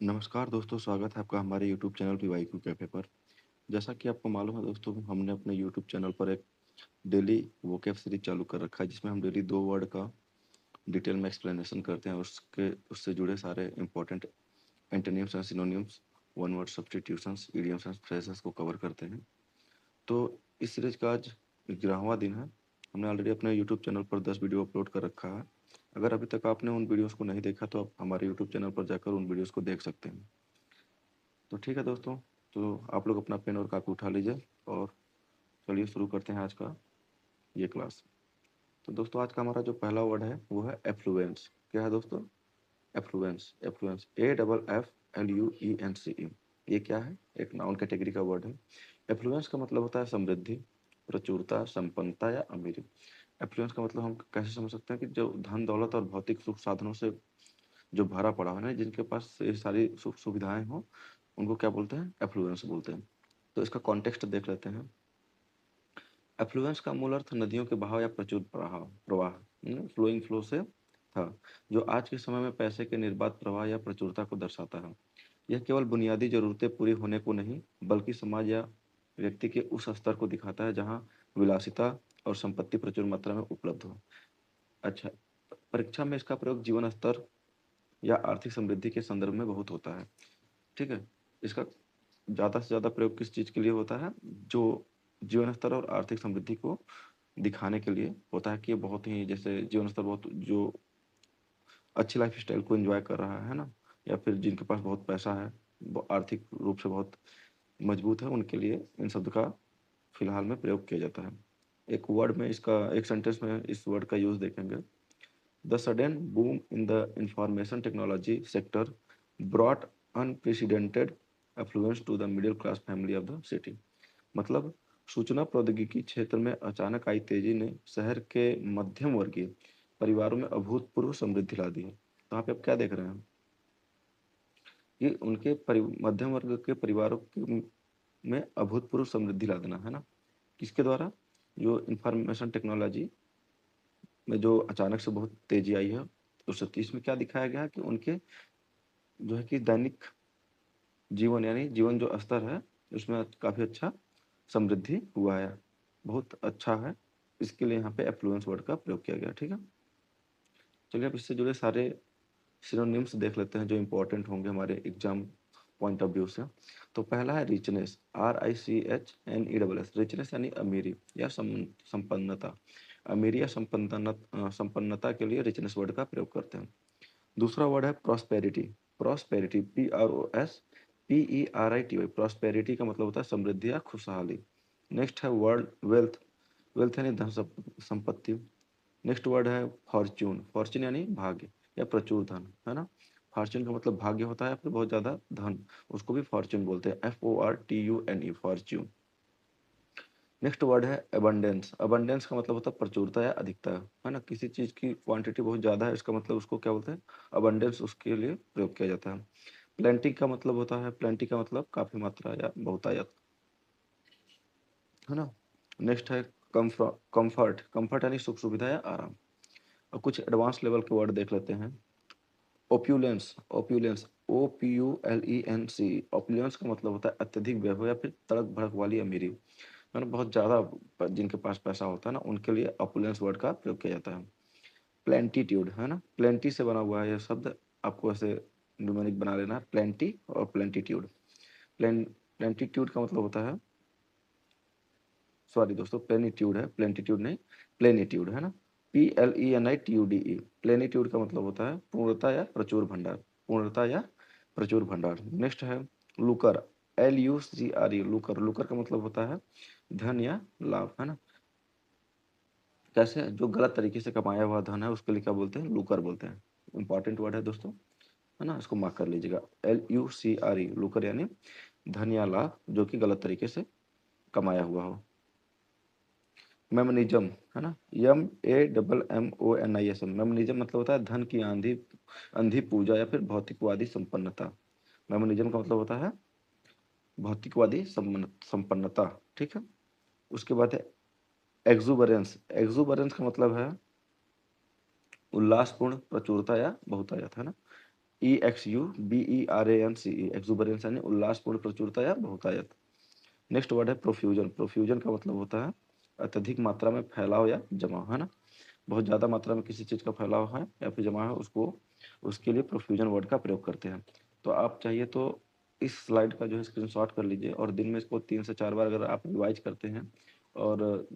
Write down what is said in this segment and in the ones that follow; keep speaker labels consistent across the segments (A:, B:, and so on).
A: नमस्कार दोस्तों, स्वागत है आपका हमारे यूट्यूब चैनल पीवाईक्यू कैफ़े पर। जैसा कि आपको मालूम है दोस्तों, हमने अपने यूट्यूब चैनल पर एक डेली वोकैब सीरीज चालू कर रखा है, जिसमें हम डेली 2 वर्ड का डिटेल में एक्सप्लेनेशन करते हैं। उसके उससे जुड़े सारे important antonyms and synonyms, one word substitutions, idioms and phrases को कवर करते हैं। तो इस सीरीज का आज 11वां दिन है। हमने ऑलरेडी अपने यूट्यूब चैनल पर 10 वीडियो अपलोड कर रखा है। अगर अभी तक आपने उन वीडियोज़ को नहीं देखा तो आप हमारे यूट्यूब चैनल पर जाकर उन वीडियोज़ को देख सकते हैं। तो ठीक है दोस्तों, तो आप लोग अपना पेन और कापी उठा लीजिए और चलिए शुरू करते हैं आज का ये क्लास। तो दोस्तों, आज का हमारा जो पहला वर्ड है वो है एफ्लुएंस। क्या है दोस्तों? एफ्लुएंस। Affluence, AFFLUENCE। ये क्या है? एक नाउन कैटेगरी का वर्ड है। एफ्लुएंस का मतलब होता है समृद्धि, प्रचुरता, संपन्नता या अमीरी। एफ्लुएंस का मतलब हम कैसे समझ सकते हैं कि जो धन दौलत और भौतिक सुख साधनों से जो भरा पड़ा है ना, जिनके पास ये सारी सुख सुविधाएं हों, उनको क्या बोलते हैं? एफ्लुएंस बोलते हैं। तो इसका कॉन्टेक्स्ट देख लेते हैं। एफ्लुएंस का मूल अर्थ नदियों के बहाव या प्रचुर प्रवाह प्रवाह फ्लोइंग फ्लो से था, जो आज के समय में पैसे के निर्बाध प्रवाह या प्रचुरता को दर्शाता है। यह केवल बुनियादी जरूरतें पूरी होने को नहीं, बल्कि समाज या व्यक्ति के उस स्तर को दिखाता है जहां विलासिता और संपत्ति प्रचुर मात्रा में उपलब्ध हो। अच्छा, परीक्षा में इसका प्रयोग जीवन स्तर या आर्थिक समृद्धि के संदर्भ में बहुत होता है। ठीक है। इसका ज़्यादा से ज़्यादा प्रयोग किस चीज़ के लिए होता है? जो जीवन स्तर और आर्थिक समृद्धि को दिखाने के लिए होता है कि ये बहुत ही, जैसे जीवन स्तर बहुत जो अच्छी लाइफ स्टाइल को एंजॉय कर रहा है ना, या फिर जिनके पास बहुत पैसा है, आर्थिक रूप से बहुत मजबूत है, उनके लिए इन शब्द का फिलहाल में प्रयोग किया जाता है। एक वर्ड में इसका, एक सेंटेंस में इस वर्ड का यूज देखेंगे। The sudden boom in the information technology sector brought unprecedented affluence to the middle class family of the city. मतलब सूचना प्रौद्योगिकी क्षेत्र में अचानक आई तेजी ने शहर के मध्यम वर्गीय परिवारों में अभूतपूर्व समृद्धि ला दी है। तो यहाँ पे आप क्या देख रहे हैं कि उनके मध्यम वर्ग के परिवारों में अभूतपूर्व समृद्धि ला देना है ना, किसके द्वारा? जो इंफॉर्मेशन टेक्नोलॉजी में जो अचानक से बहुत तेजी आई है, उस सतीश में क्या दिखाया गया है कि उनके जो है कि दैनिक जीवन, यानी जीवन जो स्तर है, उसमें काफ़ी अच्छा समृद्धि हुआ है, बहुत अच्छा है। इसके लिए यहाँ पे एफ्लुएंस वर्ड का प्रयोग किया गया। ठीक है, चलिए अब इससे जुड़े सारे सिनोनिम्स देख लेते हैं जो इंपॉर्टेंट होंगे हमारे एग्जाम पॉइंट ऑफ व्यू से। तो पहला है रिचनेस, RICHNESS। रिचनेस यानी अमीरी या संपन्नता। अमीरी या संपन्नता के लिए रिचनेस वर्ड का प्रयोग करते हैं। दूसरा वर्ड है प्रॉस्पेरिटी। Prosperity, PROSPERITY। प्रॉस्पेरिटी का मतलब होता है समृद्धि या खुशहाली। नेक्स्ट है वर्ड वेल्थ। वेल्थ यानी धन संपत्ति। नेक्स्ट वर्ड है फॉर्च्यून। फॉर्च्यून यानी भाग्य या प्रचुर धन, है ना। फॉर्च्यून का मतलब भाग्य होता है, फिर बहुत ज्यादा धन, उसको भी फॉर्च्यून बोलते हैं, FORTUNE, फॉर्च्यून। नेक्स्ट वर्ड है अबंडेंस। अबंडेंस का मतलब होता है प्रचुरता या अधिकता, है ना। किसी चीज की क्वांटिटी बहुत ज्यादा है, इसका मतलब उसको क्या बोलते हैं? अबंडेंस, उसके लिए प्रयोग किया जाता है। प्लेंटी का मतलब होता है, प्लेंटी का मतलब काफी मात्रा या बहुतायत, है ना। नेक्स्ट है कंफर्ट। कंफर्ट यानी सुख सुविधा या आराम। अब कुछ एडवांस लेवल के वर्ड देख लेते हैं। ओप्यूलेंस। ओप्यूलेंस, OPULENC। ओप्यूलेंस का मतलब होता है अत्यधिक वैभव या फिर तड़क भड़क वाली अमीरी, मतलब बहुत ज्यादा जिनके पास पैसा होता है ना, उनके लिए ऑपुलेंस वर्ड का प्रयोग किया जाता है। प्लेंटीट्यूड, है ना, प्लेंटी से बना हुआ है यह शब्द, आपको ऐसे न्यूमेरिक बना लेना है, प्लेंटी और प्लेंटीट्यूड। प्लेंटीट्यूड का मतलब होता है, सॉरी दोस्तों, प्लेनिट्यूड है, प्लेंटीट्यूड नहीं, प्लेनिट्यूड, है ना। PLENITUDE। प्लेनिट्यूड का मतलब होता है पूर्णता या प्रचुर भंडार, पूर्णता या प्रचुर भंडार। नेक्स्ट है लुकर, LUCRE। लुकर, लुकर का मतलब होता है धन या लाभ, है ना। कैसे? जो गलत तरीके से कमाया हुआ धन है उसके लिए क्या बोलते हैं? लुकर बोलते हैं। इंपॉर्टेंट वर्ड है दोस्तों, है ना, इसको मार्क कर लीजिएगा। LUCRE, लुकर यानी धन या लाभ जो कि गलत तरीके से कमाया हुआ हो। मेमनिज्म, है ना, MEMMONISM। मेमनिज्म मतलब होता है धन की आंधी, अंधी पूजा या फिर भौतिकवादी संपन्नता। मेमनिज्म का मतलब होता है भौतिकवादी संपन्नता। ठीक है। उसके बाद है एक्सुबरेंस। एक्सुबरेंस का मतलब है उल्लासपूर्ण, प्रचुरता या बहुतायत, है ना। EXUBERANCE, एक्सुबरेंस यानी उल्लासपूर्ण, प्रचुरता या बहुतायत। नेक्स्ट वर्ड है प्रोफ्यूजन। प्रोफ्यूजन का मतलब होता है अत्यधिक मात्रा में फैलाव या जमा, है ना। बहुत ज़्यादा मात्रा में किसी चीज़ का फैलाव है या फिर जमा है, उसको उसके लिए प्रोफ्यूजन वर्ड का प्रयोग करते हैं। तो आप चाहिए तो इस स्लाइड का जो है स्क्रीनशॉट कर लीजिए और दिन में इसको 3 से 4 बार अगर आप रिवाइज करते हैं और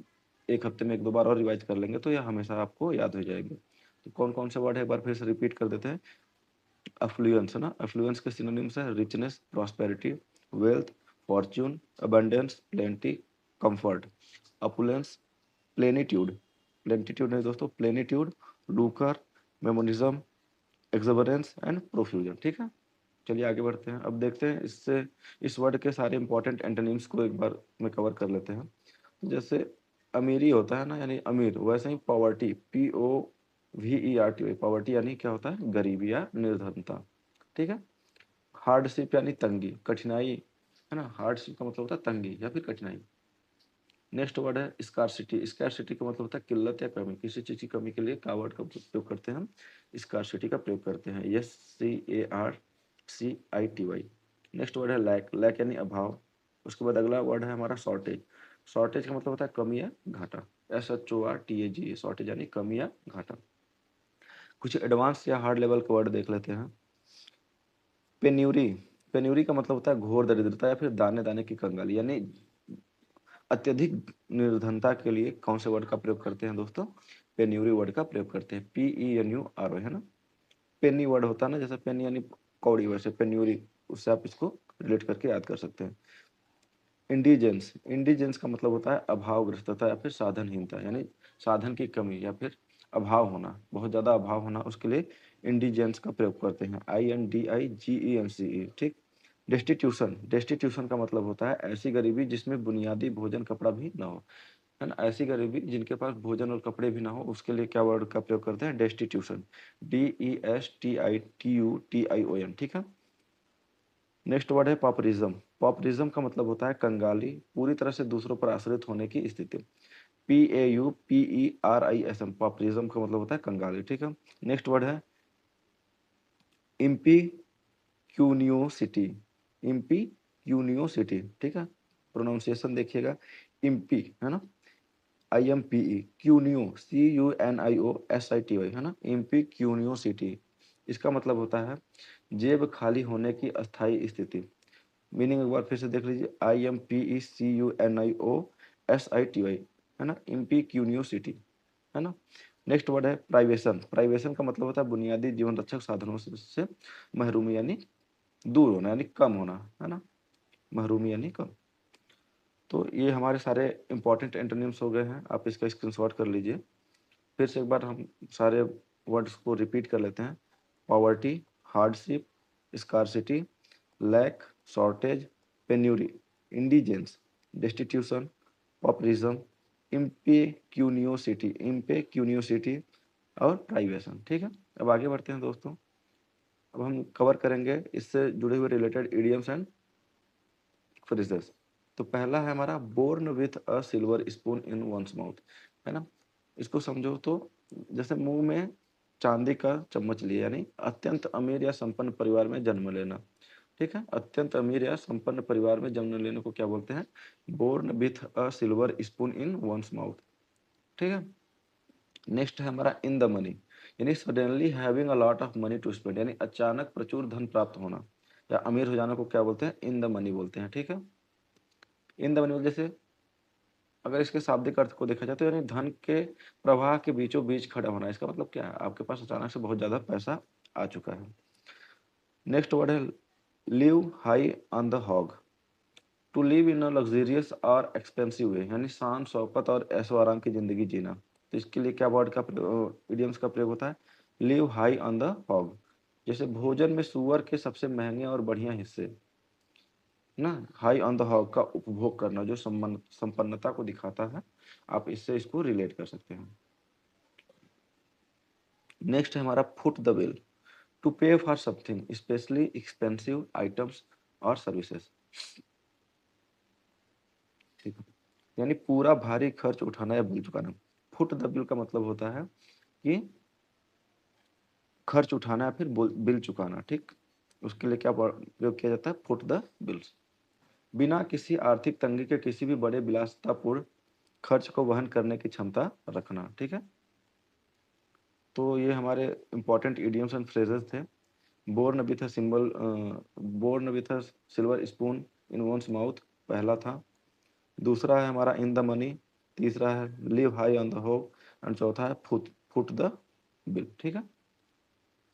A: एक हफ्ते में 1-2 बार और रिवाइज कर लेंगे तो यह हमेशा आपको याद हो जाएंगे। तो कौन कौन से वर्ड है एक बार फिर से रिपीट कर देते हैं। अफ्लुएंस, है ना। अफ्लुएंस के सिनोनिम्स है richness, prosperity, wealth, fortune, abundance, plenty, comfort. Opulence, plenitude, plenitude नहीं दोस्तों, plenitude, lucre, mammonism, exuberance and profusion. ठीक है, चलिए आगे बढ़ते हैं। अब देखते हैं इससे इस वर्ड के सारे इंपॉर्टेंट एंटोनिम्स को एक बार में कवर कर लेते हैं। जैसे अमीरी होता है ना, यानी अमीर, वैसे ही पॉवर्टी, POVERTY, पॉवर्टी यानी क्या होता है, गरीबी या निर्धनता। ठीक है। हार्डशिप यानी तंगी, कठिनाई, है ना। हार्डशिप का मतलब होता है तंगी या फिर कठिनाई। नेक्स्ट वर्ड है स्कार्सिटी। स्कार्सिटी का मतलब होता है किल्लत या कमी, किसी चीज की कमी के लिए का वर्ड का प्रयोग करते हैं हम, स्कार्सिटी का प्रयोग करते हैं। SCARCITY। नेक्स्ट वर्ड है लैक। लैक यानी अभाव। उसके बाद अगला वर्ड है हमारा शॉर्टेज। शॉर्टेज का मतलब होता है कमी या घाटा। SHORTAGE, शॉर्टेज यानी कमी या घाटा। कुछ एडवांस या हार्ड लेवल के वर्ड देख लेते हैं। पेन्यूरी। पेन्यूरी का मतलब होता है घोर दरिद्रता या फिर दाने दाने की कंगाली, यानी अत्यधिक निर्धनता के लिए कौन से वर्ड का प्रयोग करते हैं दोस्तों, पेन्यूरी वर्ड का प्रयोग करते हैं। PENURO, है ना। पेनी वर्ड होता है ना, जैसे पेनी यानी कौड़ी, वैसे पेन्यूरी, उससे आप इसको रिलेट करके याद कर सकते हैं। इंडिजेंस। इंडिजेंस का मतलब होता है अभावग्रस्तता या फिर साधनहीनता, यानी साधन की कमी या फिर अभाव होना, बहुत ज़्यादा अभाव होना, उसके लिए इंडिजेंस का प्रयोग करते हैं। INDIGENCE। ठीक। डेस्टिट्यूशन। डेस्टिट्यूशन का मतलब होता है ऐसी गरीबी जिसमें बुनियादी भोजन कपड़ा भी ना हो, है ना। ऐसी गरीबी जिनके पास भोजन और कपड़े भी ना हो, उसके लिए क्या वर्ड का प्रयोग करते हैं, डेस्टिट्यूशन। DESTITUTION। ठीक है। नेक्स्ट वर्ड है पॉपरिज्म। पॉपरिज्म का मतलब होता है कंगाली, पूरी तरह से दूसरों पर आश्रित होने की स्थिति। PAUPERISM, पॉपरिज्म का मतलब होता है कंगाली। ठीक है। नेक्स्ट वर्ड है इम्पिक्यूनियोसिटी। इम्पिक्यूनियोसिटी, ठीक है। प्रोनाउंसिएशन देखिएगा, इम्पी, है ना, IMPE, क्यूनियो, CUNIOSITY, है ना, इम्पिक्यूनियोसिटी। इसका मतलब होता है जेब खाली होने की अस्थायी स्थिति। मीनिंग एक बार फिर से देख लीजिए, IMPECUNIOSITY, है ना, इम्पिक्यूनियोसिटी, है ना। नेक्स्ट वर्ड है प्राइवेशन। प्राइवेशन का मतलब होता है बुनियादी जीवन रक्षक साधनों से महरूमी, यानी दूर होना, यानी कम होना, है ना, महरूमी यानी कम। तो ये हमारे सारे इंपॉर्टेंट एंटोनिम्स हो गए हैं, आप इसका स्क्रीनशॉट कर लीजिए। फिर से एक बार हम सारे वर्ड्स को रिपीट कर लेते हैं। Poverty, hardship, scarcity, lack, shortage, penury, indigence, destitution, pauperism, impecuniosity और प्राइवेशन। ठीक है। अब आगे बढ़ते हैं दोस्तों। अब हम कवर करेंगे इससे जुड़े हुए रिलेटेड इडियम्स एंड फ्रेजेस। तो पहला है हमारा born with a silver spoon in one's mouth, है ना। इसको समझो तो जैसे मुंह में चांदी का चम्मच लिया, यानी अत्यंत अमीर या संपन्न परिवार में जन्म लेना। ठीक है। अत्यंत अमीर या संपन्न परिवार में जन्म लेने को क्या बोलते हैं, born with a silver spoon in one's mouth. ठीक है। नेक्स्ट है हमारा इन द मनी, यानी suddenly having a lot of money to spend, यानी अचानक प्रचुर धन प्राप्त होना या अमीर हो जाने को क्या बोलते हैं, इन द मनी बोलते हैं। ठीक है। इन द मनी जैसे अगर इसके शाब्दिक अर्थ को देखा जाए तो यानी धन के प्रवाह के बीचों बीच खड़ा होना। इसका मतलब क्या है, आपके पास अचानक से बहुत ज्यादा पैसा आ चुका है। नेक्स्ट वर्ड है live high on the hog. To live in a luxurious और एक्सपेंसिव वे, यानी शान शौकत और ऐशो आराम की जिंदगी जीना। तो इसके लिए क्या वर्ड का इडियम्स का प्रयोग होता है, live high on the hog. जैसे भोजन में सुअर के सबसे महंगे और बढ़िया हिस्से ना, हाई ऑन द हॉग का उपभोग करना जो संपन्नता को दिखाता है, आप इससे इसको रिलेट कर सकते हैं। नेक्स्ट है हमारा फुट द बिल। टू पे for something specially expensive items और सर्विसेज। ठीक है। यानी पूरा भारी खर्च उठाना या बिल चुकाना। फुट द बिल का मतलब होता है कि खर्च उठाना या फिर बिल चुकाना, ठीक। उसके लिए क्या प्रयोग किया जाता है, फुट द बिल्स। बिना किसी आर्थिक तंगी के किसी भी बड़े विलासितापूर्ण खर्च को वहन करने की क्षमता रखना, ठीक है। तो ये हमारे इंपॉर्टेंट इडियम्स एंड फ्रेजेस थे। Born with a symbol, born with a silver spoon in one's mouth, पहला था। दूसरा है हमारा इन द मनी। तीसरा है live high on the hope. And चौथा है फुट फुट द बिल, ठीक है।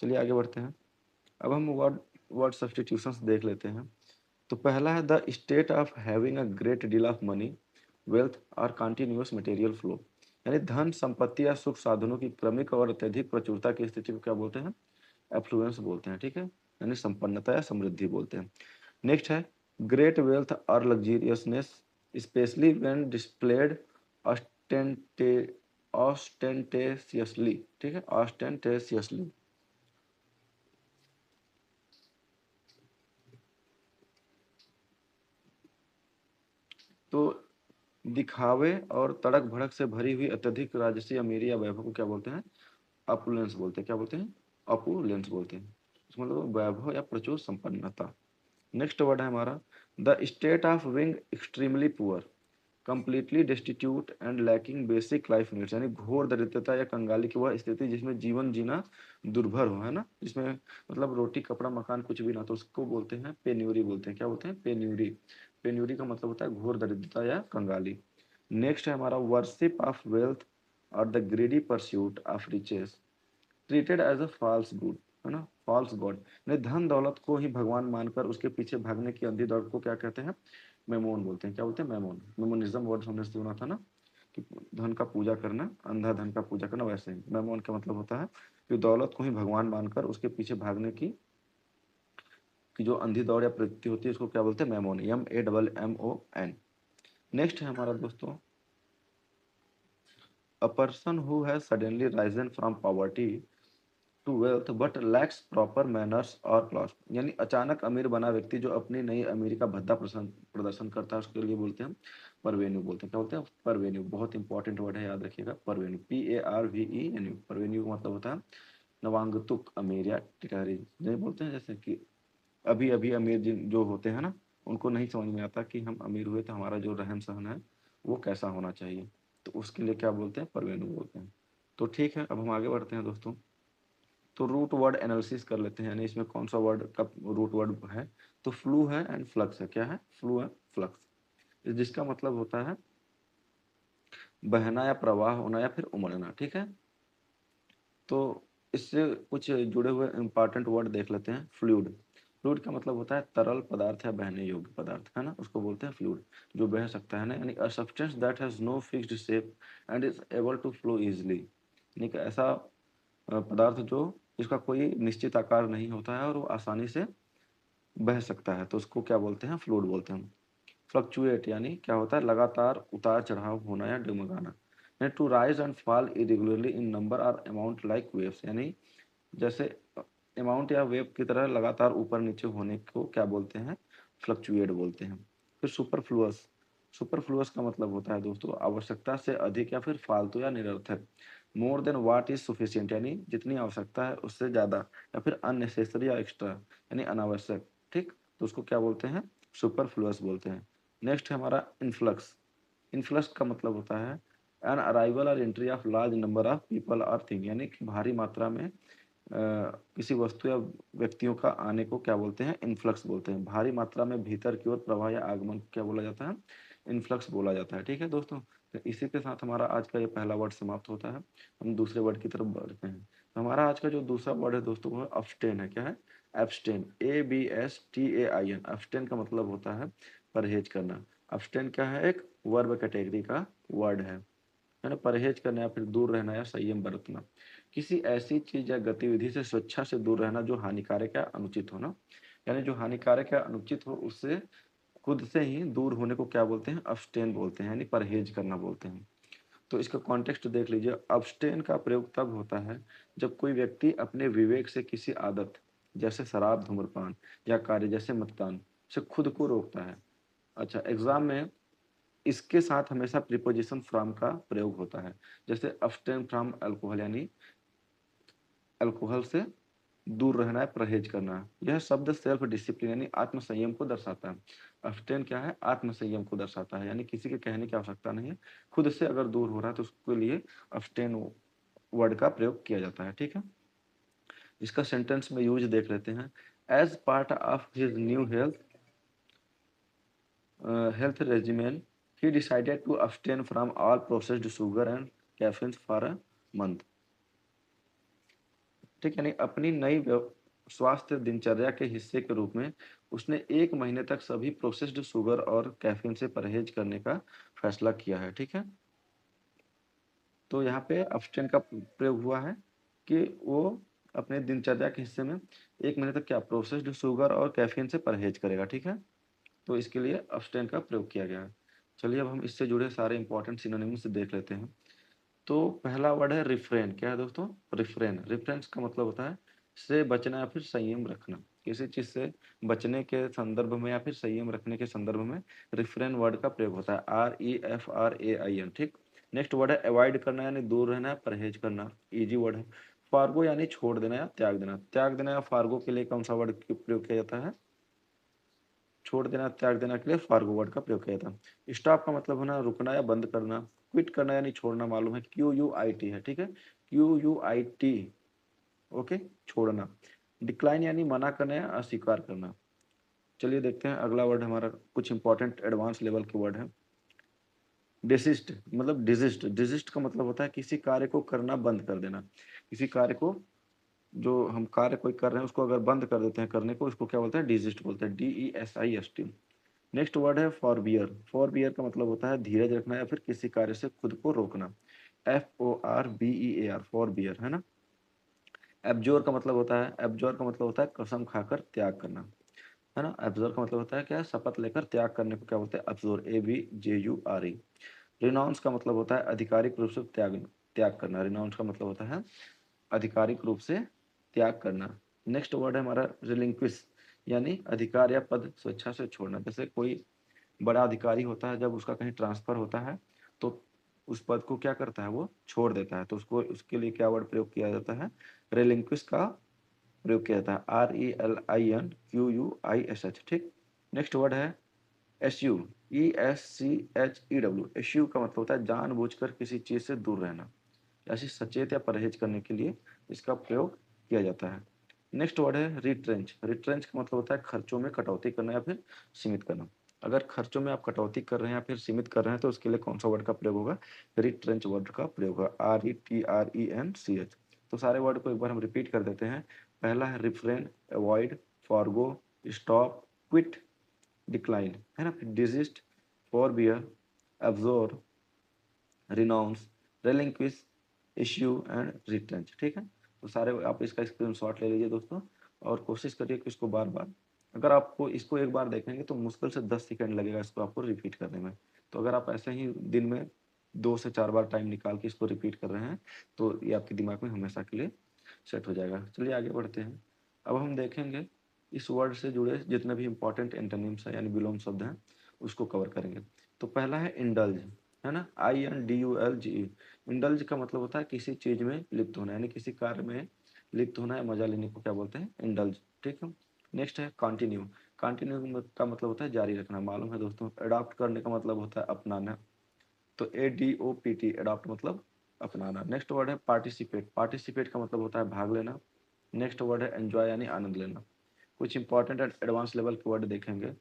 A: चलिए आगे बढ़ते हैं। अब हम वर्ड वर्ड सब्स्टिट्यूशंस देख लेते हैं। तो पहला है the state of having a great deal of money, wealth और कंटिन्यूअस मटेरियल फ्लो, यानी धन संपत्ति या सुख साधनों की क्रमिक और अत्यधिक प्रचुरता की स्थिति को क्या बोलते हैं, एफ्लुएंस बोलते हैं, ठीक है। यानी संपन्नता या समृद्धि बोलते हैं। नेक्स्ट है ग्रेट वेल्थ और लग्जीरियसनेस स्पेशली व्हेन डिस्प्लेड ऑस्टेंटे ऑस्टेंटेशियसली, ठीक है, ऑस्टेंटेशियसली। तो दिखावे और तड़क भड़क से भरी हुई अत्यधिक राजसी अमीरी या वैभव को क्या बोलते हैं, अपुलेंस बोलते हैं। क्या बोलते हैं, अपुलेंस बोलते हैं। इसका मतलब वैभव या प्रचुर संपन्नता। नेक्स्ट वर्ड है हमारा the state of wing extremely poor, completely destitute and lacking basic life needs, यानी घोर दरिद्रता या कंगाली की वह स्थिति जिसमें जीवन जीना दुर्भर हो, है ना, जिसमें मतलब रोटी कपड़ा मकान कुछ भी ना, तो उसको बोलते हैं पेन्यूरी बोलते हैं। क्या बोलते हैं, पेन्यूरी। पेन्यूरी का मतलब होता है घोर दरिद्रता या कंगाली। नेक्स्ट है हमारा वर्शिप ऑफ वेल्थ और the greedy pursuit of riches treated as a false good, है ना, फॉल्स गॉड। ने धन दौलत को ही भगवान मानकर उसके पीछे भागने की अंधी दौड़ को क्या कहते हैं, मेमोन बोलते हैं। क्या बोलते हैं, मेमोन। मेमोनिज्म वर्ड हमने सुना था ना, कि धन का पूजा करना, अंधा धन का पूजा करना, वैसे ही मेमोन का मतलब होता है कि दौलत को ही भगवान मानकर उसके पीछे भागने की जो अंधी दौड़ या प्रवृत्ति होती है उसको क्या बोलते हैं, मेमोन, MAMMON। नेक्स्ट है हमारा दोस्तों a person who has suddenly risen from poverty to wealth but lacks proper manners और क्लॉथ, यानी अचानक अमीर बना व्यक्ति जो अपनी नई अमीरी का भद्दा प्रदर्शन करता है उसके लिए बोलते हैं परवेन्यू बोलते हैं। क्या बोलते हैं, परवेन्यू। बहुत इंपॉर्टेंट वर्ड है, याद रखिएगा, परवेन्यू, PARVENU। परवेन्यू का मतलब होता है नवांगतुक अमीर या टिकारी, नहीं बोलते हैं, जैसे कि अभी अभी अमीर जिन जो होते हैं ना, उनको नहीं समझ में आता कि हम अमीर हुए तो हमारा जो रहन सहन है वो कैसा होना चाहिए, तो उसके लिए क्या बोलते हैं, परवेन्यू बोलते हैं। तो ठीक है, अब हम आगे बढ़ते हैं दोस्तों। तो रूट वर्ड एनालिसिस कर लेते हैं, यानी इसमें कौन सा वर्ड का रूट वर्ड है। तो फ्लू है एंड फ्लक्स है। क्या है, फ्लू है, फ्लक्स, जिसका मतलब होता है बहना या प्रवाह होना या फिर उमड़ना, ठीक है। तो इससे कुछ जुड़े हुए इंपॉर्टेंट वर्ड देख लेते हैं। फ्लूइड, फ्लूइड का मतलब होता है तरल पदार्थ या बहने योग्य पदार्थ, है ना, उसको बोलते हैं फ्लूइड, जो बह सकता है ना, यानी a substance that has no fixed shape and is able to flow easily, यानी कि ऐसा पदार्थ जो जिसका कोई निश्चित आकार नहीं होता है और वो आसानी से बह सकता है, तो उसको क्या बोलते हैं, फ्लूइड बोलते हैं। फ्लक्चुएट यानी क्या होता है, लगातार उतार चढ़ाव होना या डगमगाना, यानी to rise and fall irregularly in number और अमाउंट लाइक वेव्स, यानी जैसे अमाउंट या वेव की तरह लगातार ऊपर नीचे होने को क्या बोलते हैं, फ्लक्चुएट बोलते हैं। फिर सुपरफ्लुअस, सुपरफ्लुअस का मतलब होता है दोस्तों आवश्यकता से अधिक या फिर फालतू या निरर्थक, more than what is sufficient, यानी जितनी आवश्यकता है उससे ज्यादा, या फिर अननेसेसरी या एक्स्ट्रा यानी अनावश्यक, ठीक, तो उसको क्या बोलते हैं, सुपरफ्लुअस बोलते हैं। नेक्स्ट है हमारा इन्फ्लक्स। इन्फ्लक्स का मतलब होता है एन अराइवल और entry of large number of people और थिंग, यानी कि भारी मात्रा में किसी वस्तु या व्यक्तियों का आने को क्या बोलते हैं, इन्फ्लक्स बोलते हैं। भारी मात्रा में भीतर की ओर प्रवाह या आगमन को क्या बोला जाता है, इन्फ्लक्स बोला जाता है, ठीक है दोस्तों। तो इसी के साथ हमारा आज का ये पहला वर्ड समाप्त होता है, हम दूसरे वर्ड की तरफ बढ़ते हैं। तो हमारा आज का जो दूसरा वर्ड है दोस्तों वो अब्स्टेन है। क्या है, एब्स्टेन, ABSTAIN। अब्स्टेन का मतलब होता है परहेज करना। अब्स्टेन क्या है, एक वर्ब कैटेगरी का वर्ड है ना, परहेज करना या फिर दूर रहना या संयम बरतना, किसी ऐसी चीज या गतिविधि से स्वेच्छा से दूर रहना जो हानिकारक या अनुचित हो ना, यानी जो हानिकारक या अनुचित हो उससे खुद से ही दूर होने को क्या बोलते हैं, अब्स्टेन बोलते हैं, यानी परहेज करना बोलते हैं। तो इसका कॉन्टेक्स्ट देख लीजिए, अब्स्टेन का प्रयोग तब होता है जब कोई व्यक्ति अपने विवेक से किसी आदत जैसे शराब, धूम्रपान या कार्य जैसे मतदान से खुद को रोकता है। अच्छा, एग्जाम में इसके साथ हमेशा प्रीपोजिशन फ्रॉम का प्रयोग होता है, जैसे अब्स्टेन फ्रॉम अल्कोहल, यानी अल्कोहल से दूर रहना है, परहेज करना है। यह शब्द सेल्फ डिसिप्लिन यानी आत्म संयम को दर्शाता है। अब्सटेन क्या है? आत्म संयम को दर्शाता है, यानी किसी के कहने की आवश्यकता नहीं है, खुद से अगर दूर हो रहा है तो उसके लिए अब्सटेन वर्ड का प्रयोग किया जाता है। ठीक है, इसका सेंटेंस में यूज देख लेते हैं। As part of his new health regimen, he decided to abstain from all processed sugar and caffeine for a month। ठीक, यानी अपनी नई स्वास्थ्य दिनचर्या के हिस्से के रूप में उसने 1 महीने तक सभी प्रोसेस्ड शुगर और कैफीन से परहेज करने का फैसला किया है। ठीक है, तो यहाँ पे अब्सटेन का प्रयोग हुआ है कि वो अपने दिनचर्या के हिस्से में 1 महीने तक क्या प्रोसेस्ड शुगर और कैफीन से परहेज करेगा। ठीक है, तो इसके लिए अब्सटेन का प्रयोग किया गया है। चलिए अब हम इससे जुड़े सारे इंपॉर्टेंट सिनोनिम्स देख लेते हैं। तो पहला वर्ड है रिफ्रेन। क्या है दोस्तों? रिफ्रेन। रिफ्रेंस का मतलब होता है से बचना या फिर संयम रखना। किसी चीज से बचने के संदर्भ में या फिर संयम रखने के संदर्भ में रिफ्रेन वर्ड का प्रयोग होता है। REFRAIN। ठीक, नेक्स्ट वर्ड है अवॉइड करना यानी दूर रहना, परहेज करना। इजी वर्ड है। फार्गो यानी छोड़ देना या त्याग देना। त्याग देना या फार्गो के लिए कौन सा वर्ड प्रयोग किया जाता है? छोड़ देना, त्याग देना के लिए फार्गो वर्ड का प्रयोग किया जाता है। स्टॉप का मतलब होना रुकना या बंद करना। क्विट करना यानी छोड़ना, मालूम है QUIT है। ठीक है, QUIT, ओके, छोड़ना। डिक्लाइन यानी मना करना या अस्वीकार करना। चलिए देखते हैं अगला वर्ड हमारा, कुछ इंपॉर्टेंट एडवांस लेवल के वर्ड है। डिसिस्ट मतलब डिजिस्ट। डिजिस्ट का मतलब होता है किसी कार्य को करना बंद कर देना। किसी कार्य को, जो हम कार्य कोई कर रहे हैं उसको अगर बंद कर देते हैं करने को, उसको क्या बोलते हैं? डिजिस्ट बोलते हैं। DESIST। नेक्स्ट वर्ड है फॉरबियर। फॉरबियर का मतलब होता है धीरज रखना या फिर किसी कार्य से खुद को रोकना। FORBEAR, फॉरबियर, है ना। एब्जोर का मतलब होता है, एब्जोर का मतलब होता है कसम खाकर त्याग करना, है ना। एब्जोर का मतलब होता है क्या? शपथ लेकर त्याग करने को क्या बोलते हैं? एब्जोर, ABJURE। रिनाउंस का मतलब होता है आधिकारिक रूप से त्याग त्याग करना। रिनाउंस का मतलब होता है आधिकारिक रूप से त्याग करना। नेक्स्ट वर्ड है हमारा रिलिंक्विश, यानी अधिकार या पद स्वेच्छा से छोड़ना। जैसे कोई बड़ा अधिकारी होता है, जब उसका कहीं ट्रांसफर होता है तो उस पद को क्या करता है? वो छोड़ देता है, तो उसको उसके लिए क्या वर्ड प्रयोग किया जाता है? रिलिंक्विश का प्रयोग किया जाता है। RELINQUISH। ठीक, नेक्स्ट वर्ड है एसयू। ESCHEW। एसयू का मतलब होता है जानबूझकर किसी चीज से दूर रहना, ऐसी सचेत या परहेज करने के लिए इसका प्रयोग किया जाता है। नेक्स्ट वर्ड है रिट्रेंच। रिट्रेंच का मतलब होता है खर्चों में कटौती करना या फिर सीमित करना। अगर खर्चों में आप कटौती कर रहे हैं या फिर सीमित कर रहे हैं तो उसके लिए कौन सा वर्ड का प्रयोग होगा? रिट्रेंच वर्ड का प्रयोग होगा। RETRENCH। तो सारे वर्ड को एक बार हम रिपीट कर देते हैं। पहला है refrain, avoid, forgo, stop, quit, decline, है ना। फिर desist, forbear, abjure, renounce, relinquish, eschew and retrench. ठीक है, तो सारे आप इसका स्क्रीनशॉट ले लीजिए दोस्तों, और कोशिश करिए कि इसको बार बार, अगर आपको इसको एक बार देखेंगे तो मुश्किल से 10 सेकंड लगेगा इसको आपको रिपीट करने में। तो अगर आप ऐसे ही दिन में 2 से 4 बार टाइम निकाल के इसको रिपीट कर रहे हैं तो ये आपके दिमाग में हमेशा के लिए सेट हो जाएगा। चलिए आगे बढ़ते हैं। अब हम देखेंगे इस वर्ड से जुड़े जितने भी इंपॉर्टेंट एंटोनिम्स हैं यानी विलोम शब्द हैं उसको कवर करेंगे। तो पहला है इंडल्ज, है ना। INDULGE। इंडल्ज का मतलब होता है किसी चीज में लिप्त होना, यानी किसी कार्य में लिप्त होना या मजा लेने को क्या बोलते हैं? इंडल्ज। ठीक है, नेक्स्ट है कंटिन्यू। कंटिन्यू का मतलब होता है जारी रखना, मालूम है दोस्तों। अडॉप्ट करने का मतलब होता है अपनाना, तो ADOPT, अडॉप्ट मतलब अपनाना। नेक्स्ट वर्ड है पार्टिसिपेट। पार्टिसिपेट का मतलब होता है भाग लेना। नेक्स्ट वर्ड है एंजॉय यानी आनंद लेना। कुछ इंपॉर्टेंट एडवांस लेवल के वर्ड देखेंगे।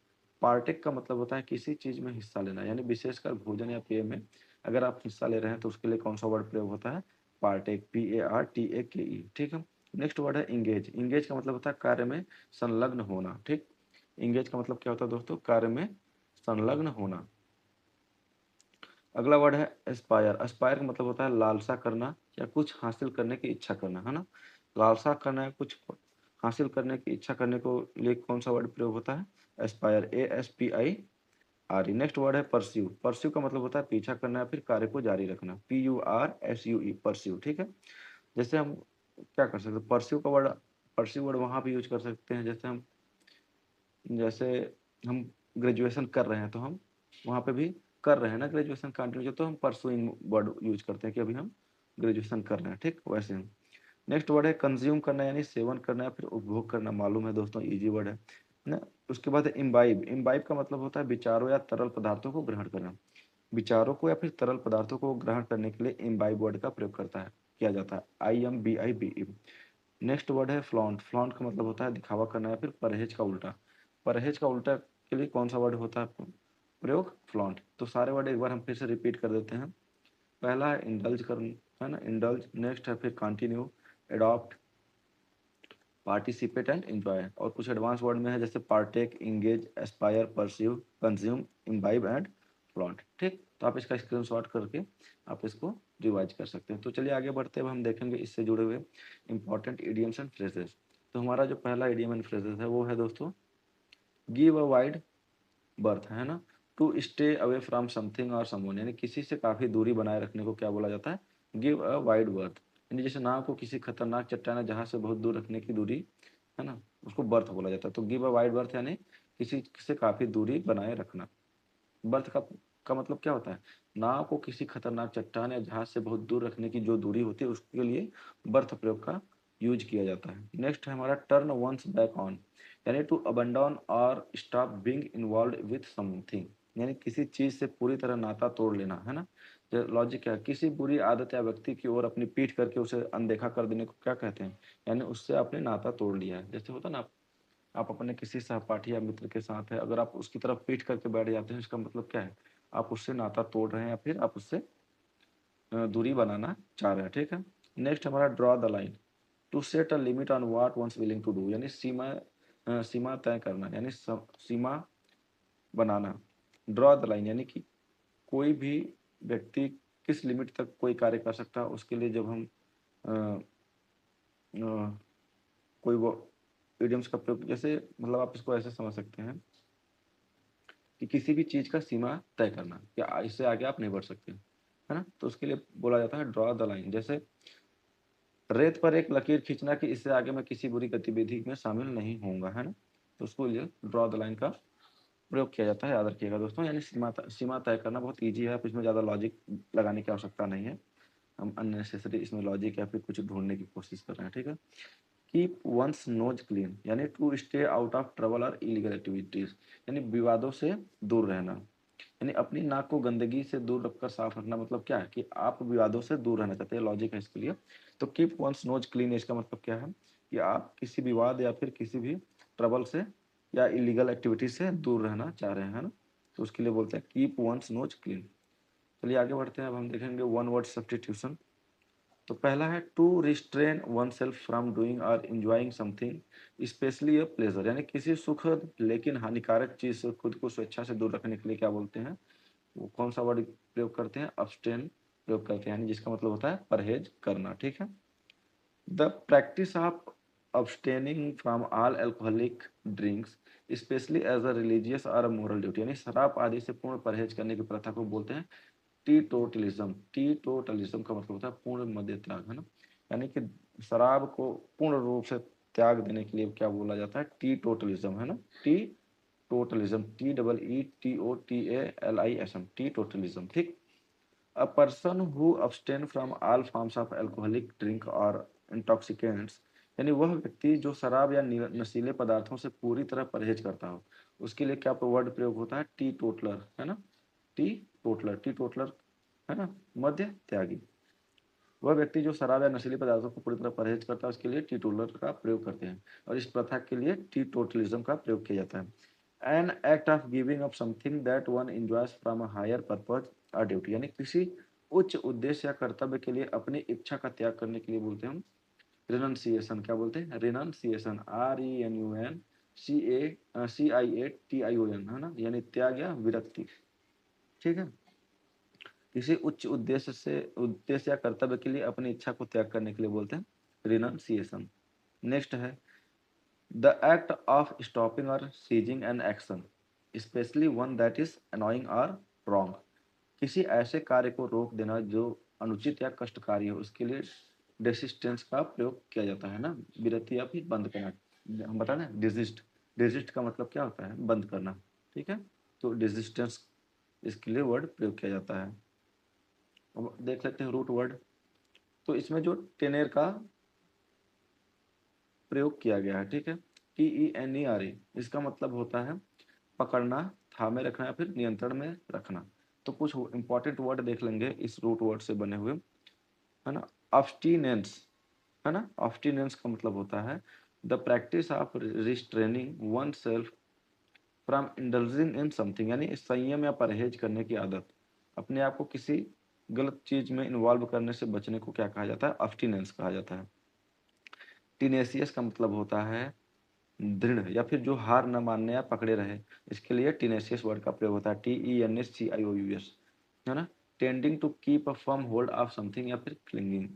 A: पार्टेक का मतलब होता है किसी चीज में हिस्सा लेना, यानी विशेषकर भोजन या पेय में अगर आप हिस्सा ले रहे हैं तो उसके लिए कौन सा वर्ड प्रयोग होता है? Partake, PARTAKE। ठीक है, नेक्स्ट वर्ड है इंगेज। इंगेज का मतलब होता है कार्य में संलग्न होना। ठीक, इंगेज का मतलब क्या होता है दोस्तों? कार्य में संलग्न होना। अगला वर्ड है एस्पायर। एस्पायर का मतलब होता है लालसा करना या कुछ हासिल करने की इच्छा करना, है ना। लालसा करना है कुछ हासिल करने की इच्छा करने को लिए कौन सा वर्ड प्रयोग होता है? Aspire, ASPIRE। नेक्स्ट वर्ड है परस्यू। परस्यू का मतलब होता है पीछा करना या फिर कार्य को जारी रखना। PURSUE, pursue. ठीक है, जैसे हम क्या कर सकते हैं? परस्यू का वर्ड, परस्यू वर्ड वहां भी यूज कर सकते हैं जैसे हम ग्रेजुएशन कर रहे हैं तो हम वहाँ पे भी कर रहे हैं ना ग्रेजुएशन कंटिन्यू, तो हम परसुइंग वर्ड यूज करते हैं कि अभी हम ग्रेजुएशन कर रहे हैं। ठीक, वैसे हम नेक्स्ट वर्ड है कंज्यूम करना, यानी सेवन करना या फिर उपभोग करना, मालूम है दोस्तों, इजी वर्ड है ना। उसके बाद है इम्बाइब। इम्बाइब का मतलब होता है विचारों या तरल पदार्थों को ग्रहण करना। विचारों को या फिर तरल पदार्थों को ग्रहण करने के लिए इम्बाइब वर्ड का प्रयोग किया जाता है, IMBIBE। नेक्स्ट वर्ड है फ्लॉन्ट। फ्लॉन्ट का मतलब होता है दिखावा करना या फिर परहेज का उल्टा। परहेज का उल्टा के लिए कौन सा वर्ड होता है प्रयोग? फ्लॉन्ट। तो सारे वर्ड एक बार हम फिर से रिपीट कर देते हैं। पहला है इंडल्ज करना, है ना, इंडल्ज। नेक्स्ट है फिर continue, adopt, participate and enjoy. और कुछ एडवांस वर्ड में है जैसे partake, engage, Aspire, pursue, consume, imbibe and flaunt. ठीक, तो आप इसका स्क्रीनशॉट करके आप इसको रिवाइज कर सकते हैं। तो चलिए आगे बढ़ते हैं, हम देखेंगे इससे जुड़े हुए इंपॉर्टेंट इडियम्स एंड फ्रेजेस। तो हमारा जो पहला इडियम एंड फ्रेजेस है वो है दोस्तों गिव अ वाइड बर्थ, है ना। To stay away from something और समवन, यानी किसी से काफी दूरी बनाए रखने को क्या बोला जाता है? Give a wide birth. यानी जैसे नाव को किसी खतरनाक चट्टान या जहाज से बहुत दूर रखने की दूरी, है ना, उसको बर्थ बोला जाता है। तो गिव अ वाइड बर्थ यानी किसी से काफी दूरी बनाए रखना। बर्थ का मतलब क्या होता है? नाव को किसी खतरनाक चट्टान या जहाज से बहुत दूर रखने की जो दूरी होती है उसके लिए बर्थ प्रयोग का यूज किया जाता है। नेक्स्ट है हमारा टर्न वंस बैक ऑन, यानी टू अबंडन और stop being involve with something, यानी किसी चीज से पूरी तरह नाता तोड़ लेना, है ना। लॉजिक क्या है? किसी बुरी आदत या व्यक्ति की ओर अपनी पीठ करके उसे अनदेखा कर देने को क्या कहते हैं? यानी उससे आपने नाता तोड़ लिया है। जैसे होता है ना, आप अपने किसी सहपाठी या मित्र के साथ है, अगर आप उसकी तरफ पीठ करके बैठ जाते हैं, इसका मतलब क्या है? आप उससे नाता तोड़ रहे हैं या फिर आप उससे दूरी बनाना चाह रहे हैं। ठीक है। नेक्स्ट हमारा draw the line, to set a limit on what one's willing to do, यानी सीमा तय करना, यानी सीमा बनाना। ड्रॉ द लाइन यानी कि कोई भी व्यक्ति किस लिमिट तक कोई कार्य कर सकता है, उसके लिए जब हम अ, अ, कोई वो इडियम्स का प्रयोग, जैसे मतलब आप इसको ऐसे समझ सकते हैं कि किसी भी चीज का सीमा तय करना, या इससे आगे आप नहीं बढ़ सकते, है ना। तो उसके लिए बोला जाता है ड्रॉ द लाइन। जैसे रेत पर एक लकीर खींचना कि इससे आगे मैं किसी बुरी गतिविधि में शामिल नहीं होऊंगा, है ना। तो उसको लिए ड्रॉ द लाइन का प्रयोग किया जाता है, याद रखिएगा दोस्तों। यानी सीमा तय करना बहुत ईजी है, आप इसमें ज़्यादा लॉजिक लगाने की आवश्यकता नहीं है। हम अननेसेसरी इसमें लॉजिक या फिर कुछ ढूंढने की कोशिश कर रहे हैं, ठीक है। कीप वंस नोज क्लीन, यानी to stay out of trouble और इलीगल एक्टिविटीज, यानी विवादों से दूर रहना। यानी अपनी नाक को गंदगी से दूर रखकर साफ रखना, मतलब क्या है कि आप विवादों से दूर रहना चाहते हैं, लॉजिक है इसके लिए। तो कीप वंस नोज क्लीन, इसका मतलब क्या है कि आप किसी विवाद या फिर किसी भी ट्रबल से या इलीगल एक्टिविटी से दूर रहना चाह रहे हैं, है ना। तो उसके लिए बोलते हैं कीप वंस नोज क्लीन। चलिए आगे बढ़ते हैं, अब हम देखेंगे वन वर्ड सब्स्टिट्यूशन। तो पहला है to restrain oneself from doing और enjoying something specially a pleasure, यानी किसी सुखद लेकिन हानिकारक चीज से खुद को स्वेच्छा से दूर रखने के लिए क्या बोलते हैं? वो कौन सा वर्ड प्रयोग करते हैं? अब्सटेन प्रयोग करते हैं, यानी जिसका मतलब होता है परहेज करना। ठीक है। The practice of abstaining from all alcoholic drinks specially as a religious और मोरल ड्यूटी, यानी शराब आदि से पूर्ण परहेज करने की प्रथा को बोलते हैं टी टोटलिज्म। टी टोटलिज्म का मतलब होता है पूर्ण मद्य त्याग, है ना। यानी कि शराब को पूर्ण रूप से त्याग देने के लिए क्या बोला जाता है? टी टोटलिज्म, है ना। Teetotalism, TEETOTALISM, teetotalism. ठीक। A person who abstain from all forms of alcoholic drink or intoxicants, यानी वह व्यक्ति जो शराब या नशीले पदार्थों से पूरी तरह परहेज करता हो, उसके लिए क्या वर्ड प्रयोग होता है? टी टोटलर, है ना। टी टोटलर, टी टोटलर, है ना, मध्य त्यागी। वह व्यक्ति जो शराब या नशीले पदार्थों को पूरी तरह परहेज करता है उसके लिए टी टोटलर का प्रयोग करते हैं, और इस प्रथा के लिए टी टोटलिज्म का प्रयोग किया जाता है। An act of giving up something that one enjoys from a higher purpose और ड्यूटी, यानी किसी उच्च उद्देश्य या कर्तव्य के लिए अपनी इच्छा का त्याग करने के लिए बोलते हैं हम रिनंसिएशन। क्या बोलते हैं? रिनंसिएशन, RENUNCIATION, है ना, यानी त्याग या विरक्ति। ठीक है। किसी उच्च उद्देश्य या कर्तव्य के लिए अपनी इच्छा को त्याग करने के लिए बोलते हैं रिनंसिएशन। नेक्स्ट है द एक्ट ऑफ स्टॉपिंग और ceasing an action especially one that is annoying और रॉन्ग, किसी ऐसे कार्य को रोक देना जो अनुचित या कष्टकारी हो, उसके लिए डेसिस्टेंस का प्रयोग किया जाता है ना, विरति या फिर बंद करना। हम बता दें डिजिस्ट, डिजिस्ट का मतलब क्या होता है? बंद करना। ठीक है। तो डिजिस्टेंस इसके लिए वर्ड प्रयोग किया जाता है। अब देख लेते हैं रूट वर्ड। तो इसमें जो टेनेर का प्रयोग किया गया है, ठीक है। TENERE इसका मतलब होता है पकड़ना, थामे रखना या फिर नियंत्रण में रखना। तो कुछ इंपॉर्टेंट वर्ड देख लेंगे इस रूट वर्ड से बने हुए, है ना। अब्स्टिनेंस, है ना। अब्स्टिनेंस का मतलब होता है the practice of restraining one self from indulging in something, यानी संयम या परहेज करने की आदत, अपने आप को किसी गलत चीज में इन्वॉल्व करने से बचने को क्या कहा जाता है, अब्स्टिनेंस कहा जाता है। टीनेसियस का मतलब होता है दृढ़ या फिर जो हार न मानने या पकड़े रहे, इसके लिए टीनेसियस वर्ड का प्रयोग होता है, TENSCIOUS, है ना। Tending to keep a firm hold of something या फिर क्लिंगिंग।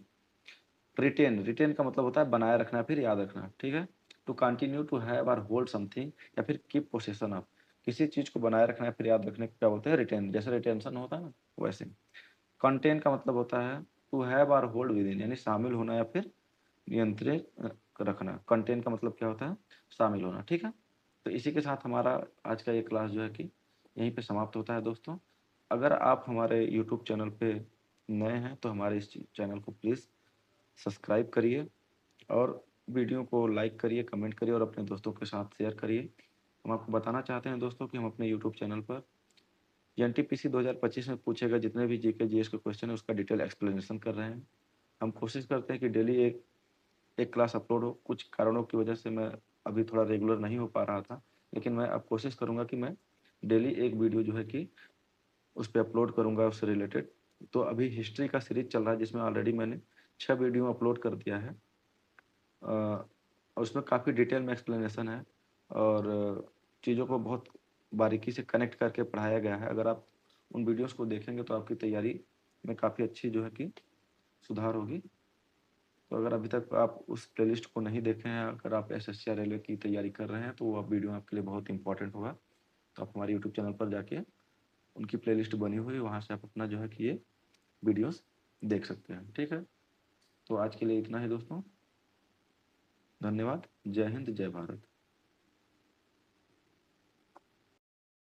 A: रिटेन, रिटेन का मतलब होता है बनाए रखना फिर याद रखना, ठीक है। टू कंटिन्यू टू हैव और होल्ड समथिंग या फिर कीप पोसेशन ऑफ, किसी चीज को बनाए रखना या फिर याद रखने को क्या बोलते हैं, रिटेन, जैसे रिटेंशन होता है ना वैसे। कंटेन का मतलब होता है टू हैव और होल्ड विद इन, यानी शामिल होना या फिर नियंत्रित रखना। कंटेन का मतलब क्या होता है, शामिल होना, ठीक है। तो इसी के साथ हमारा आज का ये क्लास जो है कि यहीं पे समाप्त होता है दोस्तों। अगर आप हमारे यूट्यूब चैनल पे नए हैं तो हमारे इस चैनल को प्लीज़ सब्सक्राइब करिए और वीडियो को लाइक करिए, कमेंट करिए और अपने दोस्तों के साथ शेयर करिए। हम आपको बताना चाहते हैं दोस्तों कि हम अपने यूट्यूब चैनल पर एनटीपीसी 2025 में पूछे गए जितने भी जीके जीएस के क्वेश्चन है उसका डिटेल एक्सप्लेनेशन कर रहे हैं। हम कोशिश करते हैं कि डेली एक एक क्लास अपलोड हो। कुछ कारणों की वजह से मैं अभी थोड़ा रेगुलर नहीं हो पा रहा था, लेकिन मैं अब कोशिश करूंगा कि मैं डेली एक वीडियो जो है कि उस पर अपलोड करूंगा उससे रिलेटेड। तो अभी हिस्ट्री का सीरीज चल रहा है जिसमें ऑलरेडी मैंने 6 वीडियो अपलोड कर दिया है, और उसमें काफ़ी डिटेल में एक्सप्लेनेशन है और चीज़ों को बहुत बारीकी से कनेक्ट करके पढ़ाया गया है। अगर आप उन वीडियोस को देखेंगे तो आपकी तैयारी में काफ़ी अच्छी जो है कि सुधार होगी। तो अगर अभी तक आप उस प्लेलिस्ट को नहीं देखे हैं, अगर आप एसएससी या रेलवे की तैयारी कर रहे हैं तो वो वीडियो आपके लिए बहुत इंपॉर्टेंट होगा। तो आप हमारे यूट्यूब चैनल पर जाके उनकी प्लेलिस्ट बनी हुई है, वहाँ से आप अपना जो है कि ये वीडियोस देख सकते हैं, ठीक है। तो आज के लिए इतना ही दोस्तों, धन्यवाद। जय हिंद, जय भारत।